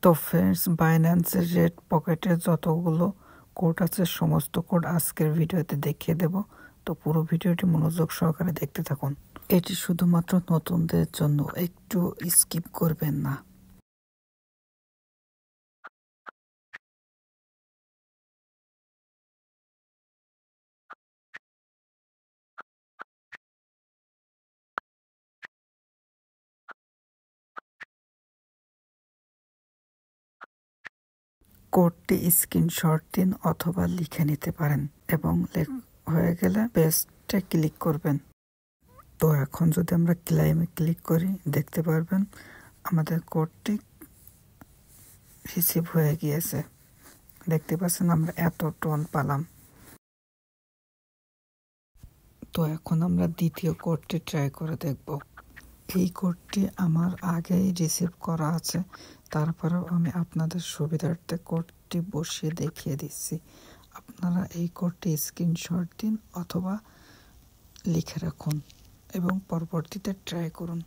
তো friends, বাইন্যান্সের red পকেটে যতগুলো কোড আছে সমস্ত কোড আজকের ভিডিওতে দেখিয়ে দেব। তো পুরো ভিডিওটি মনোযোগ সহকারে দেখতে থাকুন। এটি শুধুমাত্র নতুনদের জন্য, একটু স্কিপ করবেন না। কোডটি স্ক্রিনশট দিন অথবা লিখে নিতে পারেন এবং হয়ে গেলে পেস্টে ক্লিক করবেন। তো এখন যদি আমরা ক্লাইমে ক্লিক করি দেখতে পারবেন আমাদের কোডটি রিসিভ হয়ে গিয়েছে। দেখতে পাচ্ছেন আমরা এত টোন পেলাম। তো এখন আমরা দ্বিতীয় কোডটি ট্রাই করে দেখব। এই কোডটি আমার আগেই রিসিভ করা আছে, তারপরেও আমি আপনাদের সুবিধার্থে কোডটি বসিয়ে দেখিয়ে দিচ্ছি। আপনারা এই কোডটি স্ক্রিনশট দিন অথবা লিখে রাখুন এবং পরবর্তীতে ট্রাই করুন।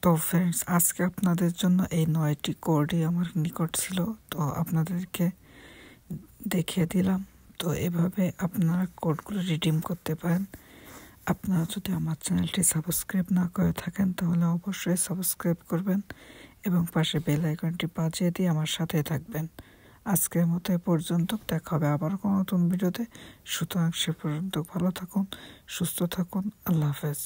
তো ফ্রেন্ডস, আজকে আপনাদের জন্য এই 9টি কোডই আমার নিকট ছিল, তো আপনাদেরকে দেখিয়ে দিলাম। তো এভাবে আপনারা কোডগুলো রিডিম করতে পারেন। আপনারা যদি আমার চ্যানেলটি সাবস্ক্রাইব না করে থাকেন তাহলে অবশ্যই সাবস্ক্রাইব করবেন এবং পাশে বেল আইকনটি বাজিয়ে দিয়ে আমার সাথে থাকবেন। আজকের মতো এ পর্যন্ত, দেখা হবে আবার কোনো নতুন ভিডিওতে। সুতরাং সে পর্যন্ত ভালো থাকুন, সুস্থ থাকুন। আল্লাহ হাফেজ।